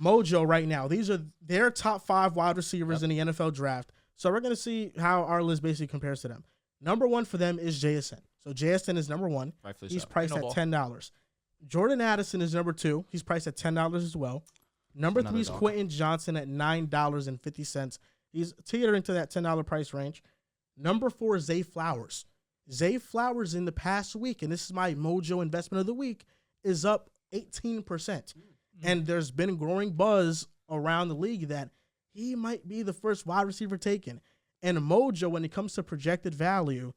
Mojo right now. These are their top 5 wide receivers in the NFL draft. So we're going to see how our list basically compares to them. Number 1 for them is JSN. So JSN is number 1. Rightfully He's so. priced at $10. Jordan Addison is number 2. He's priced at $10 as well. Number 3 is Quentin Johnson at $9.50. He's teetering to that $10 price range. Number 4 is Zay Flowers. Zay Flowers in the past week, and this is my Mojo investment of the week, is up 18%. And there's been growing buzz around the league that he might be the first wide receiver taken. And Mojo, when it comes to projected value,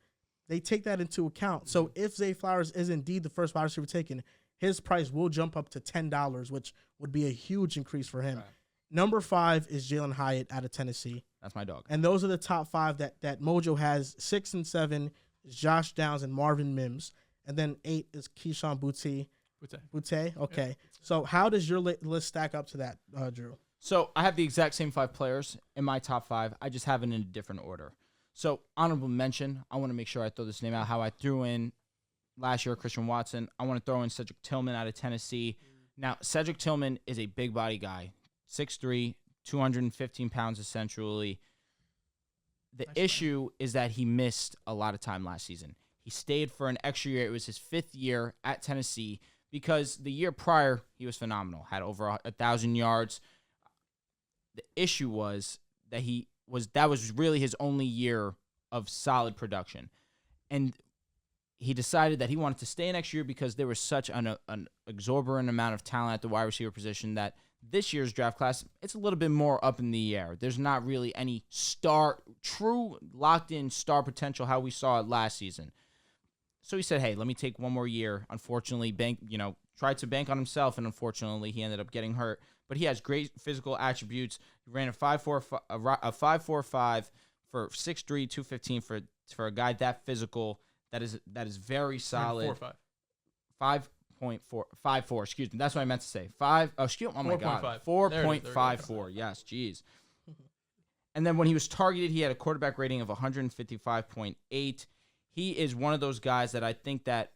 they take that into account. So if Zay Flowers is indeed the first wide receiver taken, his price will jump up to $10, which would be a huge increase for him. Right. Number 5 is Jalen Hyatt out of Tennessee. That's my dog. And those are the top 5 that Mojo has. 6 and 7 is Josh Downs and Marvin Mims. And then 8 is Keyshawn Boutte. Boutte? Okay. Yeah. So how does your list stack up to that, Drew? So I have the exact same 5 players in my top 5. I just have it in a different order. So honorable mention, I want to make sure I throw this name out, how I threw in last year Christian Watson. I want to throw in Cedric Tillman out of Tennessee. Now, Cedric Tillman is a big body guy, 6'3", 215 pounds essentially. The issue is that he missed a lot of time last season. He stayed for an extra year. It was his 5th year at Tennessee because the year prior, he was phenomenal, had over 1,000 yards. The issue was that that was really his only year of solid production. And he decided that he wanted to stay an extra year because there was such an exorbitant amount of talent at the wide receiver position that this year's draft class, it's a little bit more up in the air. There's not really any true locked-in star potential how we saw it last season. So he said, hey, let me take one more year. Unfortunately, tried to bank on himself, and unfortunately, he ended up getting hurt. But he has great physical attributes. He ran a 5.45 for 6'3", 215 for a guy that physical. That is very solid. 5.4. Excuse me. That's what I meant to say. 5. Oh, excuse. Oh my 4. God. 5. 4.54. Yes. Jeez. And then when he was targeted, he had a quarterback rating of 155.8. He is one of those guys that I think that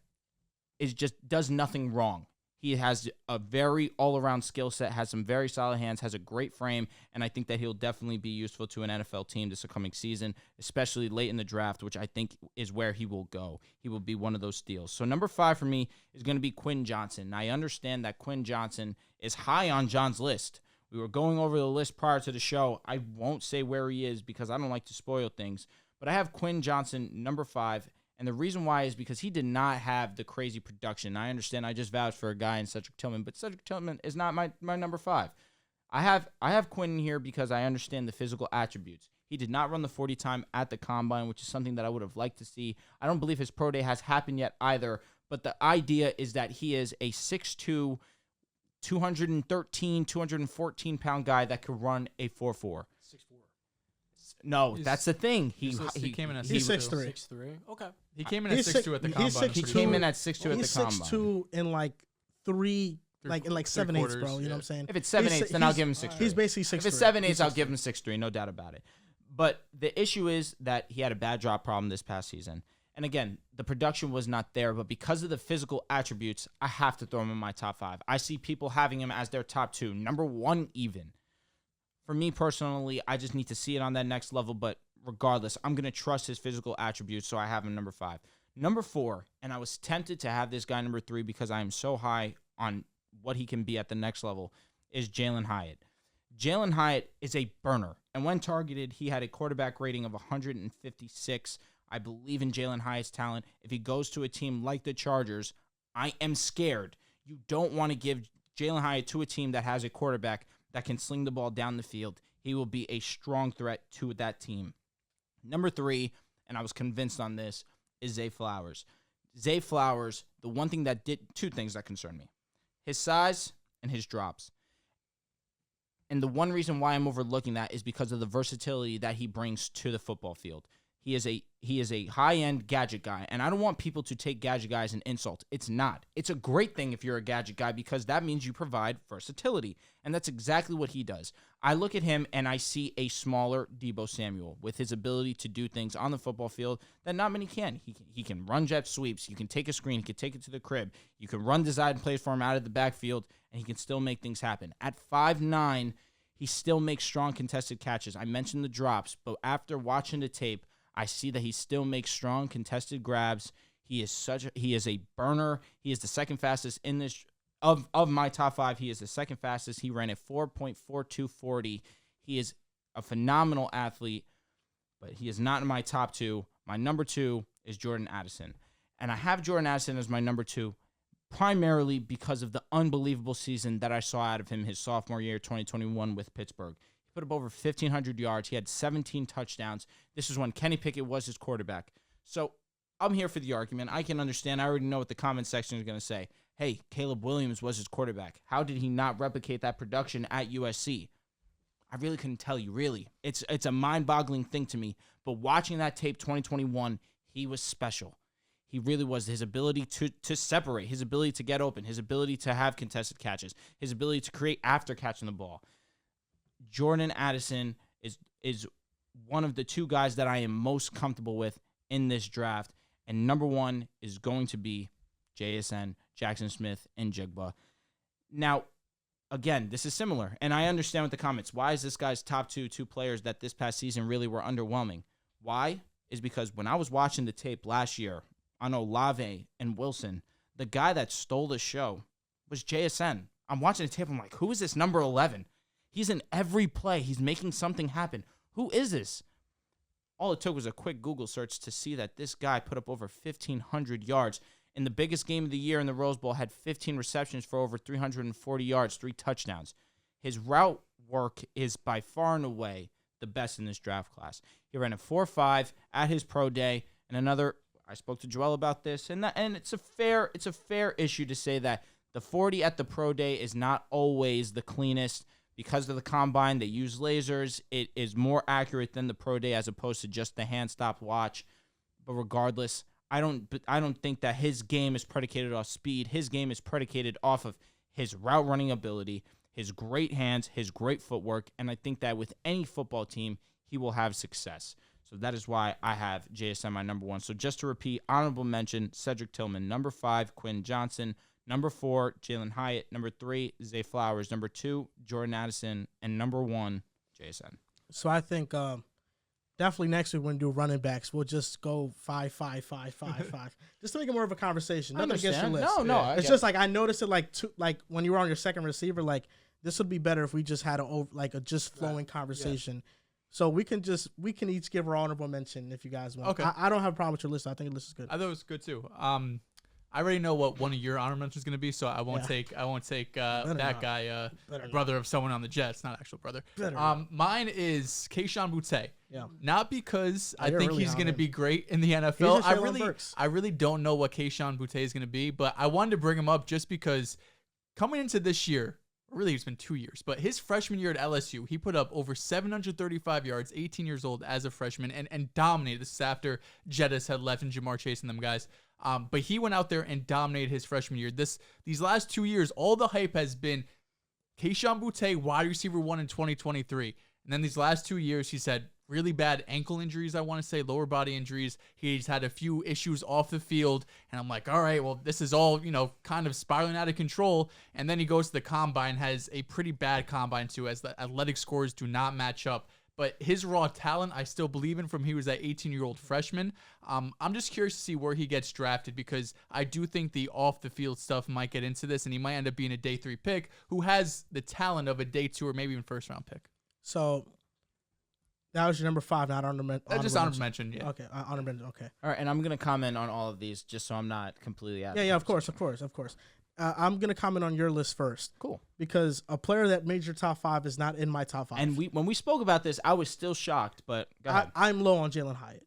is just does nothing wrong. He has a very all-around skill set, has some very solid hands, has a great frame, and I think that he'll definitely be useful to an NFL team this upcoming season, especially late in the draft, which I think is where he will go. He will be one of those steals. So number 5 for me is going to be Quinn Johnson. I understand that Quinn Johnson is high on John's list. We were going over the list prior to the show. I won't say where he is because I don't like to spoil things, but I have Quinn Johnson, number 5. And the reason why is because he did not have the crazy production. I understand I just vouched for a guy in Cedric Tillman, but Cedric Tillman is not my number 5. I have Quinn here because I understand the physical attributes. He did not run the 40 time at the combine, which is something that I would have liked to see. I don't believe his pro day has happened yet either, but the idea is that he is a 6'2", 213, 214-pound guy that could run a 4.4. 6'4". No, that's the thing. He came in at 6'3". 6'3". Okay. He came in at 6'2" at the combine. He came in at 6'2" at the combine. He's 6'2" in like 7/8, bro. You know what I'm saying? If it's 7/8, then I'll give him 6'3". He's basically 6'3". If it's 7/8, I'll give him 6'3", no doubt about it. But the issue is that he had a bad drop problem this past season. And again, the production was not there, but because of the physical attributes, I have to throw him in my top 5. I see people having him as their top 2, number 1 even. For me personally, I just need to see it on that next level, but regardless, I'm going to trust his physical attributes, so I have him number 5. Number 4, and I was tempted to have this guy number 3 because I am so high on what he can be at the next level, is Jalen Hyatt. Jalen Hyatt is a burner, and when targeted, he had a quarterback rating of 156. I believe in Jalen Hyatt's talent. If he goes to a team like the Chargers, I am scared. You don't want to give Jalen Hyatt to a team that has a quarterback that can sling the ball down the field. He will be a strong threat to that team. Number 3, and I was convinced on this, is Zay Flowers. Zay Flowers, the one thing that did 2 things that concern me. His size and his drops. And the one reason why I'm overlooking that is because of the versatility that he brings to the football field. He is a high-end gadget guy, and I don't want people to take gadget guys as an insult. It's not. It's a great thing if you're a gadget guy because that means you provide versatility, and that's exactly what he does. I look at him, and I see a smaller Deebo Samuel with his ability to do things on the football field that not many can. He can run jet sweeps. You can take a screen. He can take it to the crib. You can run design plays for him out of the backfield, and he can still make things happen. At 5'9", he still makes strong contested catches. I mentioned the drops, but after watching the tape, I see that he still makes strong contested grabs. He is a burner. He is the second fastest in this of my top 5. He is the second fastest. He ran at 4.4240. He is a phenomenal athlete, but he is not in my top 2. My number 2 is Jordan Addison. And I have Jordan Addison as my number 2 primarily because of the unbelievable season that I saw out of him his sophomore year, 2021 with Pittsburgh. Put up over 1,500 yards. He had 17 touchdowns. This is when Kenny Pickett was his quarterback. So I'm here for the argument. I can understand. I already know what the comment section is going to say. Hey, Caleb Williams was his quarterback. How did he not replicate that production at USC? I really couldn't tell you, really. It's a mind-boggling thing to me. But watching that tape 2021, he was special. He really was. His ability to separate, his ability to get open, his ability to have contested catches, his ability to create after catching the ball. Jordan Addison is one of the 2 guys that I am most comfortable with in this draft. And number 1 is going to be JSN, Jaxon Smith-Njigba. Now, again, this is similar. And I understand with the comments. Why is this guy's top 2 players that this past season really were underwhelming? Why? Is because when I was watching the tape last year on Olave and Wilson, the guy that stole the show was JSN. I'm watching the tape. I'm like, who is this number 11? He's in every play. He's making something happen. Who is this? All it took was a quick Google search to see that this guy put up over 1,500 yards. In the biggest game of the year in the Rose Bowl, had 15 receptions for over 340 yards, 3 touchdowns. His route work is by far and away the best in this draft class. He ran a 4.5 at his pro day, and another. I spoke to Joel about this, and it's a fair issue to say that the 40 at the pro day is not always the cleanest. Because of the combine, they use lasers. It is more accurate than the pro day as opposed to just the hand stop watch. But regardless, I don't think that his game is predicated off speed. His game is predicated off of his route running ability, his great hands, his great footwork, and I think that with any football team, he will have success. So that is why I have JSN my number 1. So just to repeat, honorable mention, Cedric Tillman. Number 5, Quinn Johnson. Number 4, Jalen Hyatt. Number 3, Zay Flowers. Number 2, Jordan Addison. And number 1, JSN. So I think definitely next week when we do running backs, we'll just go 5, 5, 5, 5, 5. Just to make it more of a conversation. Nothing against your list. No. It's just like I noticed it like when you were on your second receiver, like this would be better if we just had a just flowing conversation. Yeah. So we can each give our honorable mention if you guys want. Okay. I don't have a problem with your list. I think your list is good. I thought it was good too. I already know what one of your honorable mentions is going to be, so I won't take that guy, brother of someone on the Jets, not actual brother. Mine is Keyshawn Boutte. Yeah. Not because I think he's going to be great in the NFL. I really don't know what Keyshawn Boutte is going to be, but I wanted to bring him up just because coming into this year, really it's been 2 years, but his freshman year at LSU, he put up over 735 yards, 18 years old as a freshman, and dominated. This is after Jettis had left and Jamar Chase and them guys. But he went out there and dominated his freshman year. These last 2 years, all the hype has been Keyshawn Boutte, wide receiver 1 in 2023. And then these last 2 years, he's had really bad ankle injuries, I want to say, lower body injuries. He's had a few issues off the field. And I'm like, all right, well, this is all, kind of spiraling out of control. And then he goes to the combine, has a pretty bad combine too, as the athletic scores do not match up. But his raw talent, I still believe in from he was that 18-year-old freshman. I'm just curious to see where he gets drafted because I do think the off-the-field stuff might get into this, and he might end up being a day 3 pick who has the talent of a day 2 or maybe even first-round pick. So that was your number 5, not honorable mention. That's just honorable mention, yeah. Okay, honorable mention, okay. All right, and I'm going to comment on all of these just so I'm not completely out. Yeah, of course. I'm going to comment on your list first. Cool. Because a player that made your top 5 is not in my top 5. And when we spoke about this, I was still shocked, but go ahead. I'm low on Jalen Hyatt.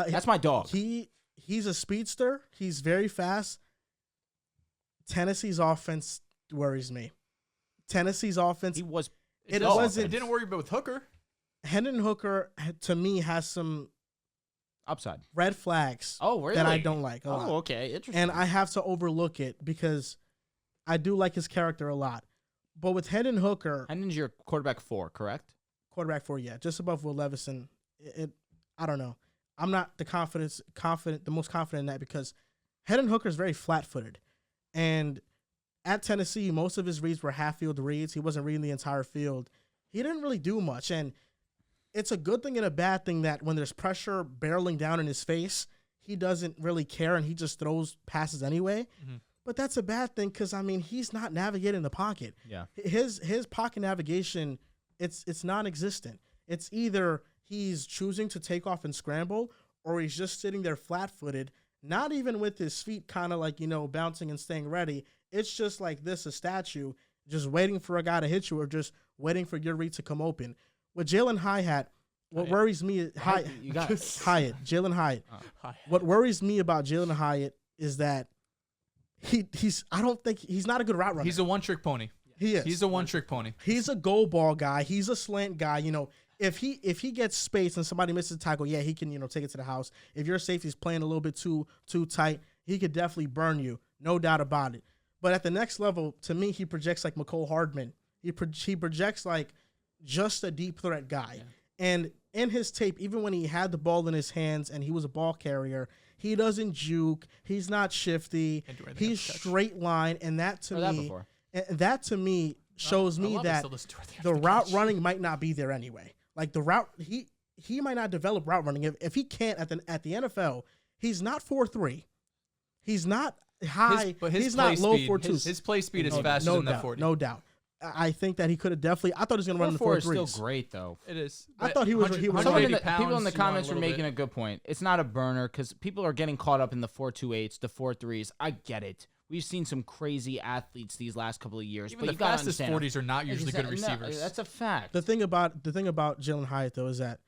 That's my dog. He's a speedster. He's very fast. Tennessee's offense worries me. Tennessee's offense. It didn't worry about with Hooker. Hendon Hooker, to me, has some Upside. red flags Really? that I don't like a lot. Okay. Interesting. And I have to overlook it because I do like his character a lot. But with Hendon Hooker... Hendon's your quarterback 4, correct? Quarterback 4, yeah. Just above Will Levison. I don't know. I'm not the most confident in that because Hendon Hooker is very flat-footed. And at Tennessee, most of his reads were half-field reads. He wasn't reading the entire field. He didn't really do much. And it's a good thing and a bad thing that when there's pressure barreling down in his face, he doesn't really care and he just throws passes anyway. Mm-hmm. But that's a bad thing because, I mean, he's not navigating the pocket. Yeah. His pocket navigation, it's non-existent. It's either he's choosing to take off and scramble or he's just sitting there flat-footed, not even with his feet kind of like, bouncing and staying ready. It's just like this, a statue, just waiting for a guy to hit you or just waiting for your read to come open. With Jalen Hyatt, what worries me... Jalen Hyatt. What worries me about Jalen Hyatt is that I don't think he's not a good route runner. He's a one-trick pony. He is. He's a one-trick pony. He's a goal ball guy. He's a slant guy. If he gets space and somebody misses a tackle, yeah, he can, take it to the house. If your safety's playing a little bit too tight, he could definitely burn you. No doubt about it. But at the next level, to me, he projects like McCole Hardman. He projects like just a deep threat guy. Yeah. And in his tape, even when he had the ball in his hands and he was a ball carrier, he doesn't juke. He's not shifty. He's straight line. And that to me shows me that the route running might not be there anyway. Like the route, he might not develop route running. If he can't at the NFL, he's not 4.3. He's not high. He's not low 4.2. His play speed is faster than that 40. No doubt. I think that he could have definitely. I thought he was going to run in the 4.3s. Is still great though. It is. I thought he was. People in the comments were making a good point. It's not a burner because people are getting caught up in the 4.28s, the 4.3s. I get it. We've seen some crazy athletes these last couple of years. Even but the fastest 40s are not usually good receivers. No, that's a fact. The thing about Jalen Hyatt though is that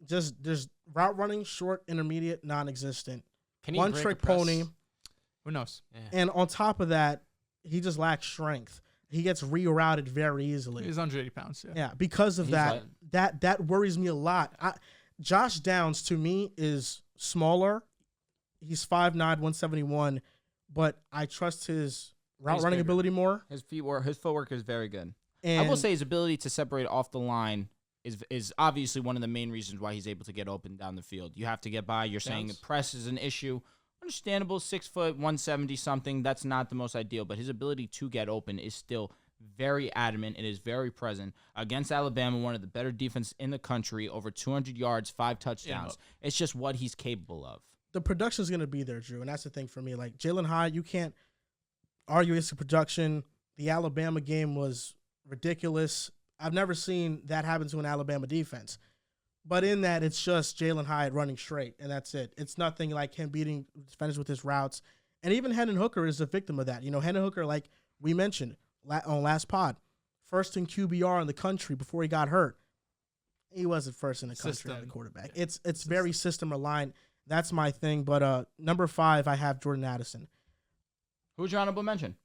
there's route running, short, intermediate, non-existent. One trick pony. Who knows? Yeah. And on top of that, he just lacks strength. He gets rerouted very easily. He's 180 pounds. Yeah, because of that. That worries me a lot. Josh Downs, to me, is smaller. He's 5'9", 171, but I trust his route running ability more. His footwork is very good. And I will say his ability to separate off the line is obviously one of the main reasons why he's able to get open down the field. You have to get by. You're saying press is an issue. Understandable, 6 foot, 170 something. That's not the most ideal, but his ability to get open is still very adamant. It is very present against Alabama, one of the better defense in the country, over 200 yards, 5 touchdowns. Yeah. It's just what he's capable of. The production is going to be there, Drew, and that's the thing for me. Like Jalen Hyatt, you can't argue against the production. The Alabama game was ridiculous. I've never seen that happen to an Alabama defense. But in that, it's just Jalen Hyatt running straight, and that's it. It's nothing like him beating defenders with his routes. And even Hendon Hooker is a victim of that. Hendon Hooker, like we mentioned on last pod, first in QBR in the country before he got hurt. He wasn't first in the country at the quarterback. It's very system reliant. That's my thing. But number 5, I have Jordan Addison. Who's your honorable mention?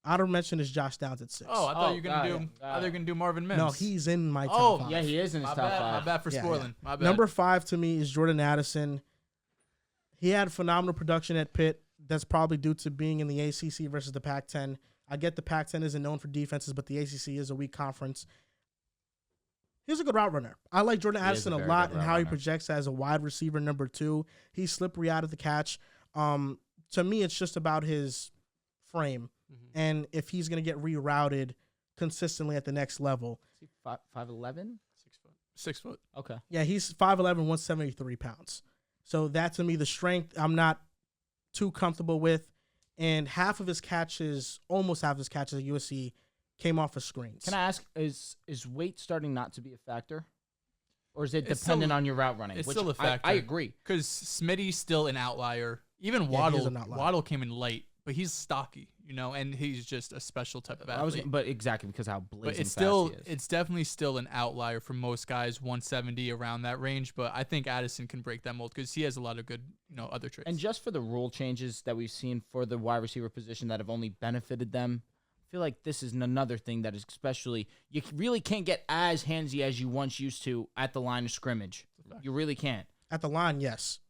Honorable mention is Josh Downs at 6. Oh, I thought you were gonna do Marvin Mims. No, he's in my top 5. Yeah, he is in his top 5. My bad for spoiling. My bad. Number 5 to me is Jordan Addison. He had phenomenal production at Pitt. That's probably due to being in the ACC versus the Pac-10. I get the Pac-10 isn't known for defenses, but the ACC is a weak conference. He's a good route runner. I like Jordan Addison a lot and how he projects as a wide receiver number 2. He's slippery out of the catch. To me, it's just about his frame. Mm-hmm. And if he's going to get rerouted consistently at the next level. Is he 5'11"? 6 foot. Okay. Yeah, he's 5'11", 173 pounds. So that, to me, the strength I'm not too comfortable with. And almost half of his catches at USC came off of screens. Can I ask, is weight starting not to be a factor? Or is it dependent on your route running? It's still a factor. I agree. Because Smitty's still an outlier. Even Waddle came in late, but he's stocky, and he's just a special type of athlete. But exactly because how blazing fast he is. It's definitely still an outlier for most guys, 170 around that range. But I think Addison can break that mold because he has a lot of good, other traits. And just for the rule changes that we've seen for the wide receiver position that have only benefited them, I feel like this is another thing that is especially, you really can't get as handsy as you once used to at the line of scrimmage. You really can't. At the line, yes.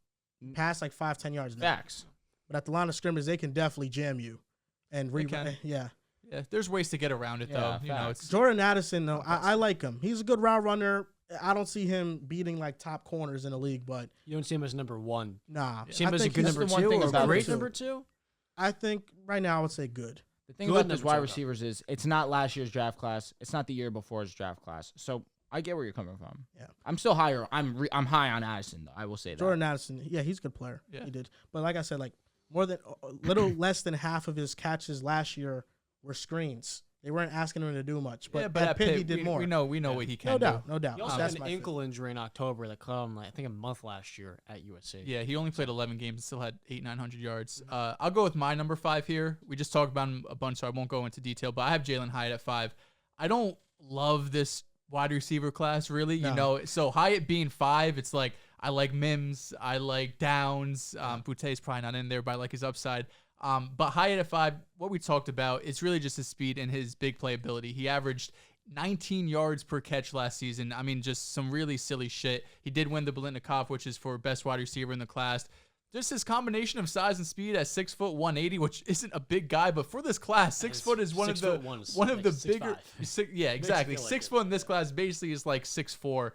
Past like 5-10 yards. Facts. But at the line of scrimmage, they can definitely jam you. And yeah. Yeah, there's ways to get around it, though. You know, it's Jordan Addison, though, I like him. He's a good route runner. I don't see him beating like top corners in the league, but you don't see him as number one. Nah, see him as a good number two or a great number two. I think right now I would say good. The thing about those wide receivers is it's not last year's draft class. It's not the year before's draft class. So I get where you're coming from. Yeah, I'm still higher. I'm high on Addison, though. I will say that. Jordan Addison, yeah, he's a good player. Yeah, he did. But like I said, like little less than half of his catches last year were screens. They weren't asking him to do much, but at Pitt, he did more. We know what he can do. No doubt. He also had an ankle injury in October that caught him, I think, a month last year at USC. Yeah, he only played 11 games and still had 900 yards. I'll go with my number 5 here. We just talked about him a bunch, so I won't go into detail, but I have Jalen Hyatt at 5. I don't love this wide receiver class, really. No. You know, so Hyatt being 5, it's like I like Mims, I like Downs. Boutte's probably not in there, but I like his upside. But Hyatt at 5, what we talked about, it's really just his speed and his big playability. He averaged 19 yards per catch last season. I mean, just some really silly shit. He did win the Biletnikoff, which is for best wide receiver in the class. Just his combination of size and speed at 6 foot 180, which isn't a big guy, but for this class, 6 foot is one of the bigger. Yeah, exactly. 6 foot in this class basically is like 6'4".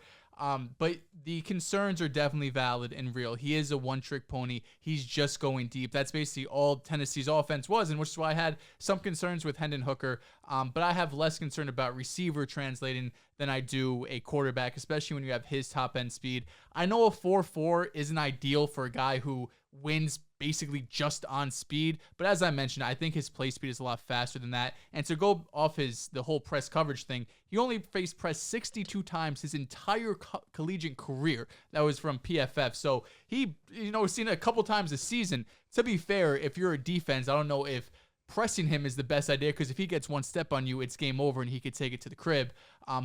But the concerns are definitely valid and real. He is a one-trick pony. He's just going deep. That's basically all Tennessee's offense was, and which is why I had some concerns with Hendon Hooker. But I have less concern about receiver translating than I do a quarterback, especially when you have his top-end speed. I know a 4.4 isn't ideal for a guy who wins basically just on speed, but as I mentioned, I think his play speed is a lot faster than that. And to go off the whole press coverage thing, he only faced press 62 times his entire collegiate career. That was from PFF. So he, seen it a couple times this season. To be fair, if you're a defense, I don't know if pressing him is the best idea, because if he gets one step on you, it's game over and he could take it to the crib.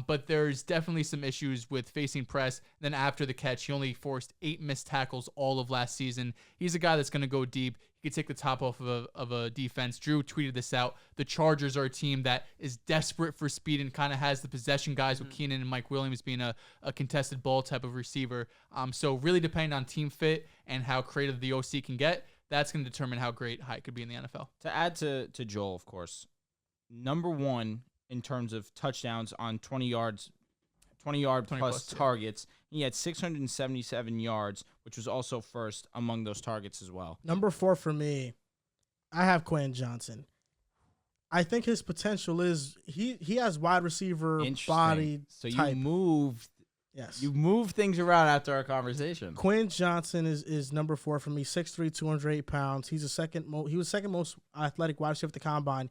But there's definitely some issues with facing press. Then after the catch, he only forced 8 missed tackles all of last season. He's a guy that's going to go deep. He could take the top off of a defense. Drew tweeted this out. The Chargers are a team that is desperate for speed and kind of has the possession guys with Keenan and Mike Williams being a contested ball type of receiver. So really depending on team fit and how creative the OC can get, that's going to determine how great Hyatt could be in the NFL. To add to Joel, of course, number 1 in terms of touchdowns on 20-yard plus targets. He had 677 yards, which was also first among those targets as well. Number 4 for me, I have Quentin Johnson. I think his potential is he has wide receiver body so type. You moved things around after our conversation. Quentin Johnson is number 4 for me. 6'3", 208 pounds. He was second most athletic wide receiver at the combine.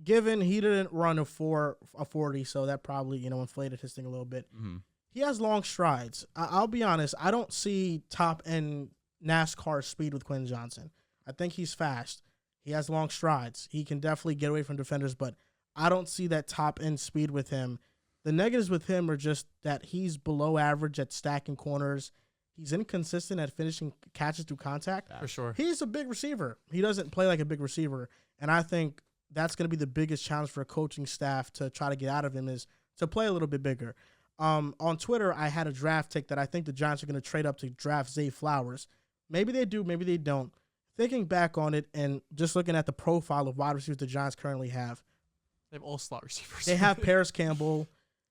Given he didn't run a 40, so that probably inflated his thing a little bit. Mm-hmm. He has long strides. I'll be honest. I don't see top end NASCAR speed with Quentin Johnson. I think he's fast. He has long strides. He can definitely get away from defenders, but I don't see that top end speed with him. The negatives with him are just that he's below average at stacking corners. He's inconsistent at finishing catches through contact. For sure. He's a big receiver. He doesn't play like a big receiver, and I think that's going to be the biggest challenge for a coaching staff to try to get out of him is to play a little bit bigger. On Twitter, I had a draft take that I think the Giants are going to trade up to draft Zay Flowers. Maybe they do, maybe they don't. Thinking back on it and just looking at the profile of wide receivers the Giants currently have. They have all slot receivers. They have Paris Campbell.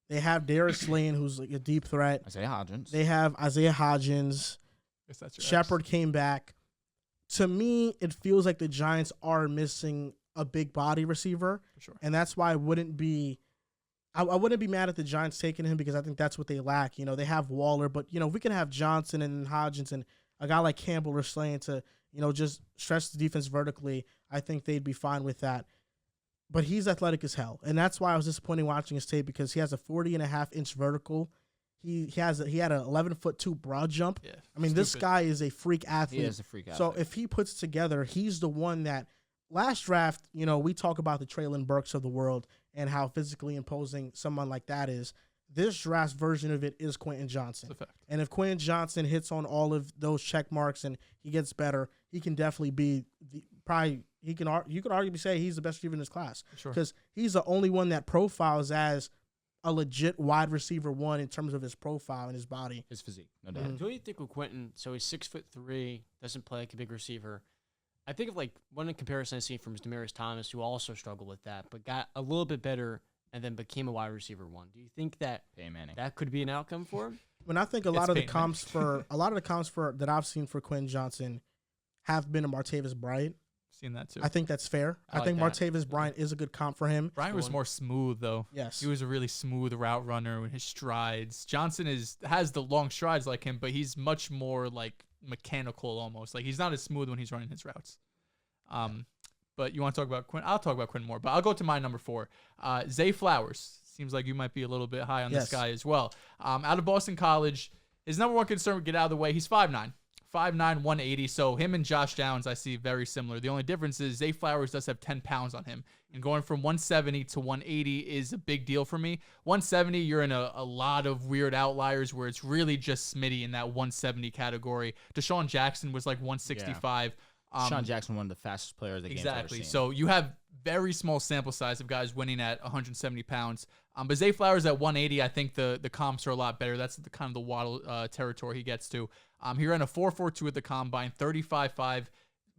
They have Darius Slayton, who's like a deep threat. Isaiah Hodgins. They have Isaiah Hodgins. Shepard came back. To me, it feels like the Giants are missing a big body receiver, for sure. And that's why I wouldn't be mad at the Giants taking him, because I think that's what they lack. They have Waller, but if we can have Johnson and Hodgins and a guy like Campbell or Slayton to just stretch the defense vertically, I think they'd be fine with that. But he's athletic as hell, and that's why I was disappointed watching his tape, because he has a 40.5-inch vertical. He had an 11'2" broad jump. Yeah, I mean, this guy is a freak athlete. He is a freak athlete. So if he puts it together, he's the one that. Last draft, we talk about the Traylon Burks of the world and how physically imposing someone like that is. This draft version of it is Quentin Johnson. And if Quentin Johnson hits on all of those check marks and he gets better, he can definitely be you could arguably say he's the best receiver in his class. Sure. Because he's the only one that profiles as a legit wide receiver one in terms of his profile and his body. His physique, no doubt. Do you think with Quentin? So he's 6'3", doesn't play like a big receiver. I think of like one comparison I see from is Demaryius Thomas, who also struggled with that, but got a little bit better and then became a wide receiver one. Do you think that that could be an outcome for him? When I think a lot of the comps for that I've seen for Quentin Johnson have been a Martavis Bryant. Seen that too. I think that's fair. I think Martavis Bryant is a good comp for him. Bryant was more smooth though. Yes, he was a really smooth route runner with his strides. Johnson has the long strides like him, but he's much more like mechanical almost. Like he's not as smooth when he's running his routes. But you want to talk about Quinn? I'll talk about Quinn more, but I'll go to my number 4. Zay Flowers. Seems like you might be a little bit high on this guy as well. Out of Boston College. His number one concern, get out of the way. He's 5'9", 180. So him and Josh Downs, I see very similar. The only difference is Zay Flowers does have 10 pounds on him. And going from 170 to 180 is a big deal for me. 170, you're in a lot of weird outliers where it's really just Smitty in that 170 category. Deshaun Jackson was like 165. Yeah. Deshaun Jackson, one of the fastest players the game's ever seen. So you have very small sample size of guys winning at 170 pounds. But Zay Flowers at 180, I think the comps are a lot better. That's the kind of the Waddle territory he gets to. He ran a 4.42 at the combine, 35.5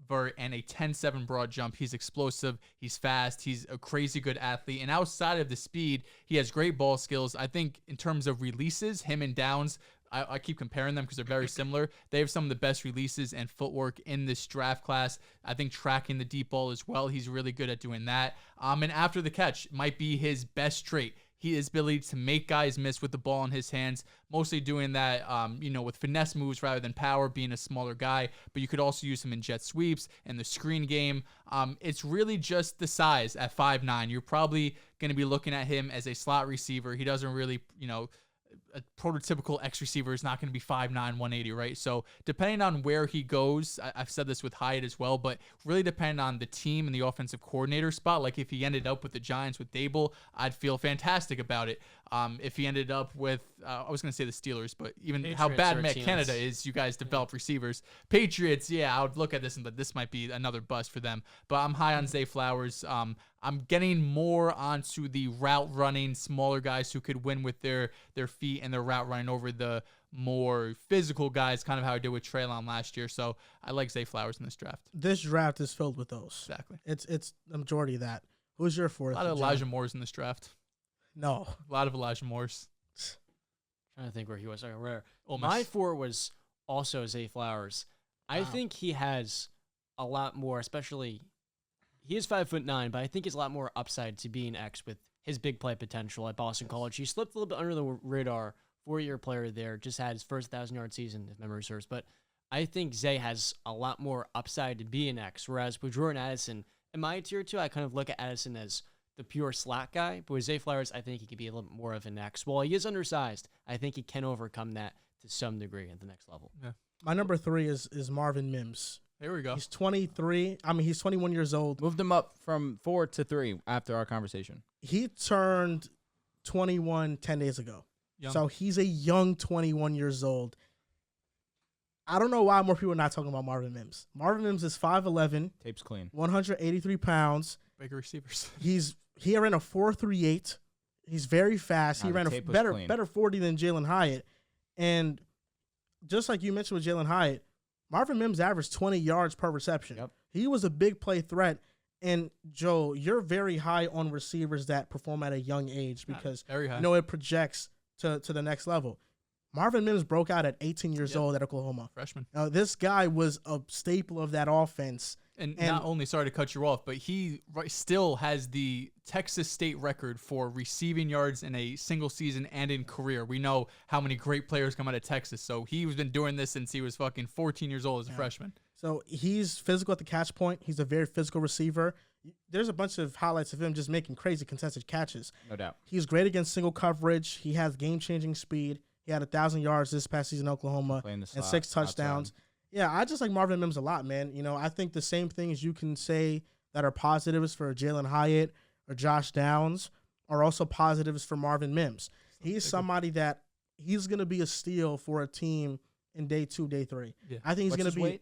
vert, and a 10.7 broad jump. He's explosive. He's fast. He's a crazy good athlete. And outside of the speed, he has great ball skills. I think in terms of releases, him and Downs, I keep comparing them because they're very similar. They have some of the best releases and footwork in this draft class. I think tracking the deep ball as well, he's really good at doing that. And after the catch might be his best trait. His ability to make guys miss with the ball in his hands, mostly doing that, with finesse moves rather than power, being a smaller guy. But you could also use him in jet sweeps and the screen game. It's really just the size at 5'9". You're probably going to be looking at him as a slot receiver. He doesn't really, a prototypical X receiver is not going to be 5'9", 180, right? So depending on where he goes, I've said this with Hyatt as well, but really depending on the team and the offensive coordinator spot. Like if he ended up with the Giants with Dable, I'd feel fantastic about it. If he ended up with, I was going to say the Steelers, but even Patriots, how bad Matt Canada is, you guys develop receivers. Patriots, I would look at this and but this might be another bust for them. But I'm high on Zay Flowers. I'm getting more onto the route running, smaller guys who could win with their feet and their route running over the more physical guys, kind of how I did with Treylon last year. So I like Zay Flowers in this draft. This draft is filled with those. Exactly. It's the majority of that. Who's your fourth? A lot of Elijah Moores in this draft. No. A lot of Elijah Moores. Trying to think where he was. My 4 was also Zay Flowers. Wow. I think he has a lot more, especially he is 5'9", but I think he's a lot more upside to being X with his big play potential at Boston College. He slipped a little bit under the radar. 4-year player there, just had his first 1,000-yard season, if memory serves. But I think Zay has a lot more upside to be an X, whereas with Jordan Addison, in my tier 2, I kind of look at Addison as the pure slot guy. But with Zay Flowers, I think he could be a little bit more of an X. While he is undersized, I think he can overcome that to some degree at the next level. Yeah. My number 3 is Marvin Mims. There we go. He's 23. He's 21 years old. Moved him up from 4 to 3 after our conversation. He turned 21 10 days ago. Young. So he's a young 21 years old. I don't know why more people are not talking about Marvin Mims. Marvin Mims is 5'11". Tape's clean. 183 pounds. Bigger receivers. He ran a 4.38. He's very fast. He ran a better 40 than Jalen Hyatt. And just like you mentioned with Jalen Hyatt, Marvin Mims averaged 20 yards per reception. Yep. He was a big play threat. And, Joe, you're very high on receivers that perform at a young age because very high. It projects to the next level. Marvin Mims broke out at 18 years old at Oklahoma. Freshman. Now, this guy was a staple of that offense. And not only, sorry to cut you off, but he still has the Texas State record for receiving yards in a single season and in career. We know how many great players come out of Texas. So he's been doing this since he was fucking 14 years old as a freshman. So he's physical at the catch point. He's a very physical receiver. There's a bunch of highlights of him just making crazy contested catches. No doubt. He's great against single coverage. He has game-changing speed. He had 1,000 yards this past season in Oklahoma and 6 touchdowns. Outside. Yeah, I just like Marvin Mims a lot, man. I think the same things you can say that are positives for Jalen Hyatt or Josh Downs are also positives for Marvin Mims. He's somebody that he's going to be a steal for a team in day 2, day 3. Yeah. I think he's going to be weight?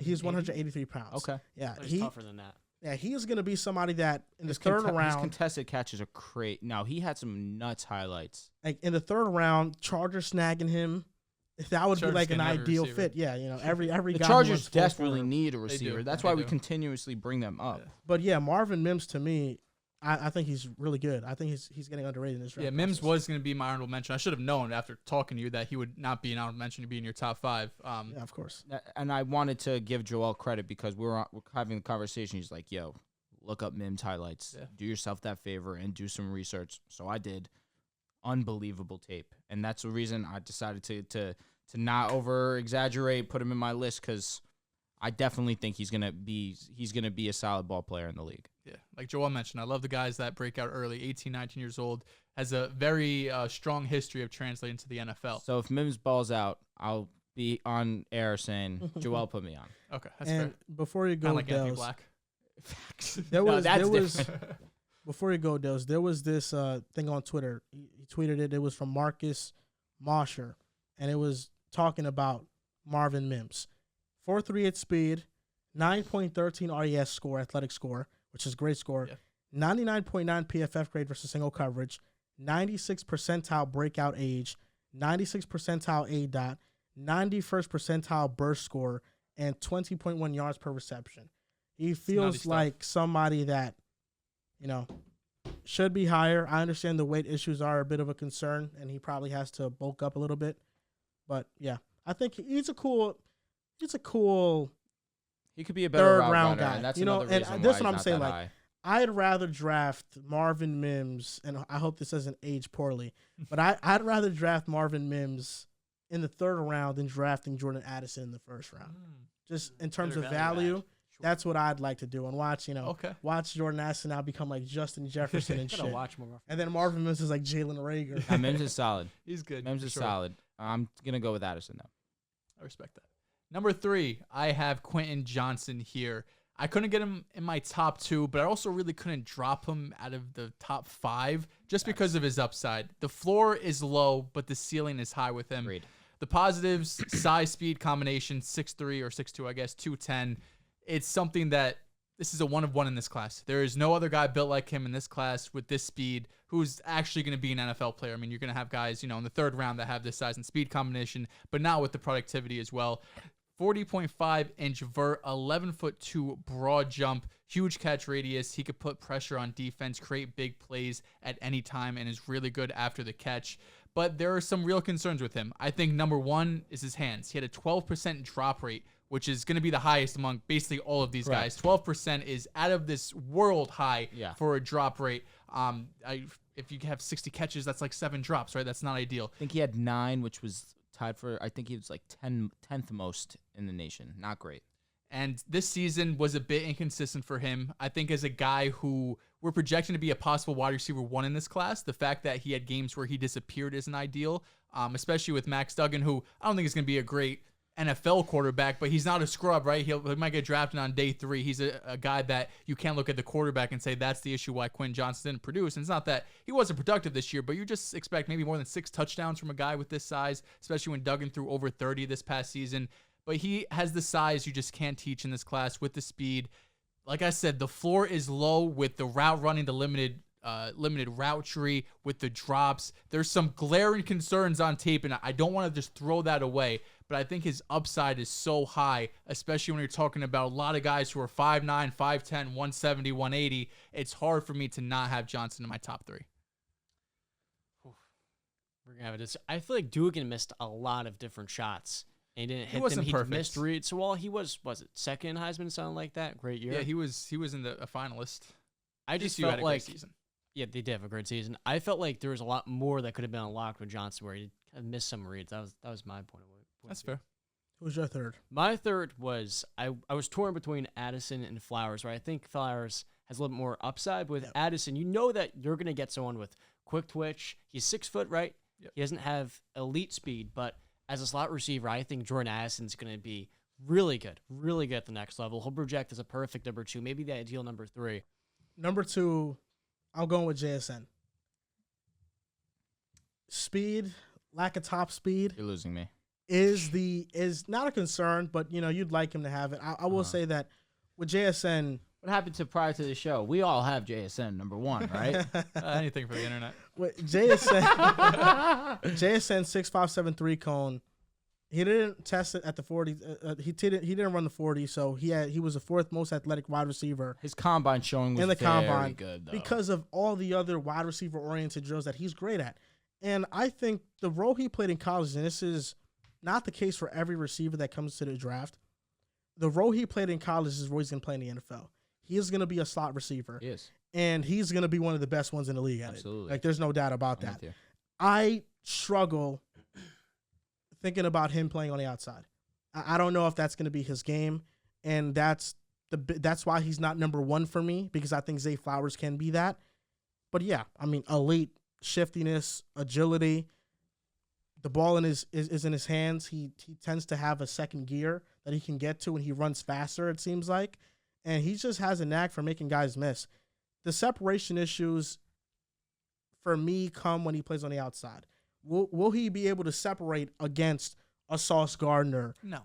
He's 183 pounds. Okay. Yeah. He's tougher than that. Yeah, he is going to be somebody that in the third round. His contested catches are great. Now, he had some nuts highlights. Like in the third round, Chargers snagging him. That would be like an ideal fit. Yeah, every the guy. Chargers desperately need a receiver. That's why we do. continuously bring them up. Yeah. But yeah, Marvin Mims to me, I think he's really good. I think he's getting underrated in this draft. Yeah, Mims was going to be my honorable mention. I should have known after talking to you that he would not be an honorable mention to be in your top 5. Yeah, of course. And I wanted to give Joel credit because we're having the conversation. He's like, "Yo, look up Mims highlights. Yeah. Do yourself that favor and do some research." So I did. Unbelievable tape, and that's the reason I decided to not over exaggerate, put him in my list because I definitely think he's gonna be a solid ball player in the league. Yeah, like Joel mentioned, I love the guys that break out early, 18, 19 years old, has a very strong history of translating to the NFL. So if Mims balls out, I'll be on air saying, Joel put me on. Okay, that's fair. Before you go, like Anthony Black. Before you go, Dehls, there was this thing on Twitter. He tweeted it. It was from Marcus Mosher, and it was talking about Marvin Mims. 4.38 speed, 9.13 RES score, athletic score, which is a great score. Yeah. 99.9 PFF grade versus single coverage, 96 percentile breakout age, 96 percentile ADOT, 91st percentile burst score, and 20.1 yards per reception. He feels like somebody that, should be higher. I understand the weight issues are a bit of a concern, and he probably has to bulk up a little bit. But yeah, I think he's a cool. He could be a better round guy. And that's another reason that's why what I'm he's saying. not that Like, high. I'd rather draft Marvin Mims, and I hope this doesn't age poorly, but I'd rather draft Marvin Mims in the third round than drafting Jordan Addison in the first round. Just in terms of value. That's what I'd like to do and watch, watch Jordan Addison now become like Justin Jefferson and shit. Watch more. And then Marvin Mims is like Jalen Reagor. Mims is solid. He's good. Mims is solid. I'm going to go with Addison, though. I respect that. Number 3, I have Quentin Johnson here. I couldn't get him in my top 2, but I also really couldn't drop him out of the top 5 just because of his upside. The floor is low, but the ceiling is high with him. Agreed. The positives, size, speed combination, 6'3" or 6'2", I guess, 210. It's something that this is a one of one in this class. There is no other guy built like him in this class with this speed who's actually going to be an NFL player. I mean, you're going to have guys, in the third round that have this size and speed combination, but not with the productivity as well. 40.5-inch vert, 11'2" broad jump, huge catch radius. He could put pressure on defense, create big plays at any time, and is really good after the catch. But there are some real concerns with him. I think number 1 is his hands. He had a 12% drop rate, which is going to be the highest among basically all of these guys. 12% is out of this world high for a drop rate. If you have 60 catches, that's like 7 drops, right? That's not ideal. I think he had 9, which was tied for, I think he was like 10th most in the nation. Not great. And this season was a bit inconsistent for him. I think as a guy who we're projecting to be a possible wide receiver 1 in this class, the fact that he had games where he disappeared isn't ideal, especially with Max Duggan, who I don't think is going to be a great NFL quarterback, but he's not a scrub, right? He might get drafted on day 3. He's a guy that you can't look at the quarterback and say that's the issue why Quinn Johnson didn't produce. And it's not that he wasn't productive this year, but you just expect maybe more than 6 touchdowns from a guy with this size, especially when Duggan threw over 30 this past season. But he has the size you just can't teach in this class with the speed. Like I said, the floor is low with the route running, the limited route tree, with the drops. There's some glaring concerns on tape, and I don't want to just throw that away. But I think his upside is so high, especially when you're talking about a lot of guys who are 5'9", 5'10", 170, 180. It's hard for me to not have Johnson in my top 3. We're gonna have this. I feel like Dugan missed a lot of different shots. And he didn't hit wasn't them. perfect. He missed reads. So while he was it second Heisman, something like that? Great year. Yeah, he was in a finalist. I just TCU felt had a like great season. Yeah, they did have a great season. I felt like there was a lot more that could have been unlocked with Johnson, where he kind of missed some reads. That was my point of view. That's fair. Who's your third? My third was I was torn between Addison and Flowers, where I think Flowers has a little bit more upside. But with Addison, you know that you're going to get someone with quick twitch. He's 6 foot, right? Yep. He doesn't have elite speed, but as a slot receiver, I think Jordan Addison's going to be really good at the next level. He'll project as a perfect number 2, maybe the ideal number 3. Number 2, I'm going with JSN. Speed, lack of top speed. You're losing me. Is not a concern, but you'd like him to have it. I will say that with JSN, What happened to prior to the show? We all have JSN number 1, right? Anything for the internet. Wait, JSN 6573 cone. He didn't test it at the 40. He didn't run the 40, so he was the 4th most athletic wide receiver. His combine showing was very good, though. Because of all the other wide receiver oriented drills that he's great at. And I think the role he played in college, and this is not the case for every receiver that comes to the draft, the role he played in college is the role he's going to play in the NFL. He is going to be a slot receiver. He is. And he's going to be one of the best ones in the league at Absolutely. it. Like, there's no doubt about that. I struggle thinking about him playing on the outside. I don't know if that's going to be his game, and that's why he's not number 1 for me, because I think Zay Flowers can be that. But yeah, I mean, elite shiftiness, agility. The ball is in his hands. He tends to have a second gear that he can get to, and he runs faster, it seems like. And he just has a knack for making guys miss. The separation issues, for me, come when he plays on the outside. Will he be able to separate against a Sauce Gardner? No.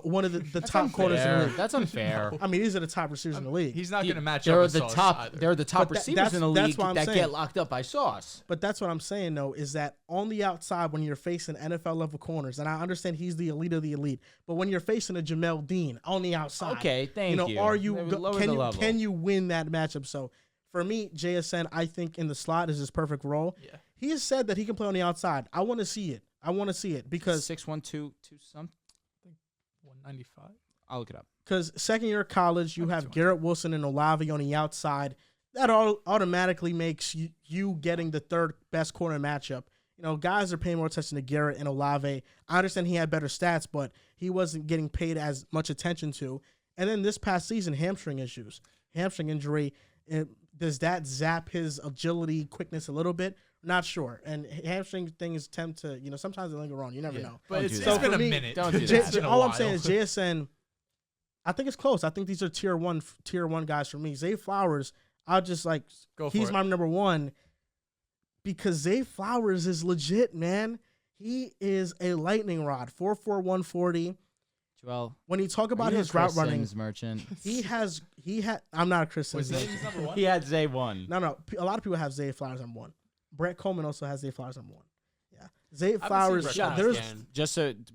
One of the top corners in the league. That's unfair. No. I mean, these are the top receivers in the league. He's not going to match up with Sauce either. They're the top receivers in the league that saying. get locked up by Sauce. But that's what I'm saying, though, is that on the outside, when you're facing NFL-level corners, and I understand he's the elite of the elite, but when you're facing a Jamel Dean on the outside, okay, thank you. Can you win that matchup? So for me, JSN, I think in the slot is his perfect role. Yeah. He has said that he can play on the outside. I want to see it. Because 6'1", 2 something. 195. I'll look it up. Because second year of college, you have Garrett Wilson and Olave on the outside. That automatically makes you getting the 3rd best corner matchup. You know, guys are paying more attention to Garrett and Olave. I understand he had better stats, but he wasn't getting paid as much attention to. And then this past season, hamstring injury. Does that zap his agility, quickness a little bit? Not sure. And hamstring things tend to, sometimes they linger on. You never know. But it's been a minute. Don't do that. All I'm saying is JSN, I think it's close. I think these are tier one guys for me. Zay Flowers, I'll just he's my number 1 because Zay Flowers is legit, man. He is a lightning rod, 4'4", 140. Well, when you talk about his route running, merchant, he had. I'm not a Chris Sims. number 1? He had Zay 1. No. A lot of people have Zay Flowers number 1. Brett Coleman also has Zay Flowers number 1. Yeah, Zay Flowers.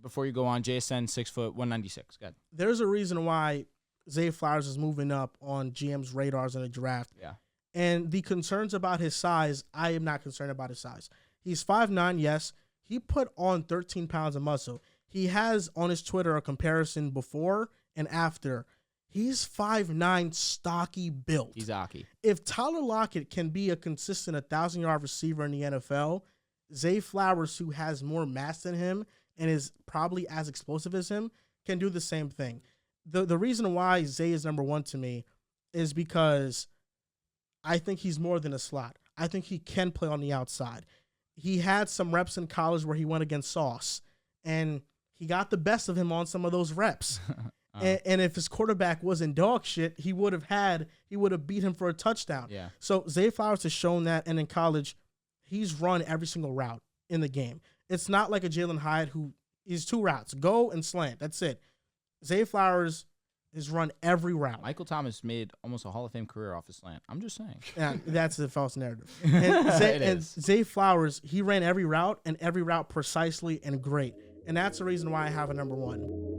Before you go on, JSN 6 foot 196. Good. There's a reason why Zay Flowers is moving up on GM's radars in the draft. Yeah. And the concerns about his size, I am not concerned about his size. He's 5'9", yes. He put on 13 pounds of muscle. He has on his Twitter a comparison before and after. He's 5'9", stocky built. He's Aki. If Tyler Lockett can be a consistent 1,000-yard receiver in the NFL, Zay Flowers, who has more mass than him and is probably as explosive as him, can do the same thing. The reason why Zay is number 1 to me is because I think he's more than a slot. I think he can play on the outside. He had some reps in college where he went against Sauce, and he got the best of him on some of those reps. And if his quarterback wasn't dog shit, he would have beat him for a touchdown. Yeah. So Zay Flowers has shown that, and in college, he's run every single route in the game. It's not like a Jalen Hyatt who is 2 routes, go and slant. That's it. Zay Flowers has run every route. Michael Thomas made almost a Hall of Fame career off his slant. I'm just saying. Yeah, that's the false narrative. And Zay Flowers, he ran every route and every route precisely and great. And that's the reason why I have a number 1.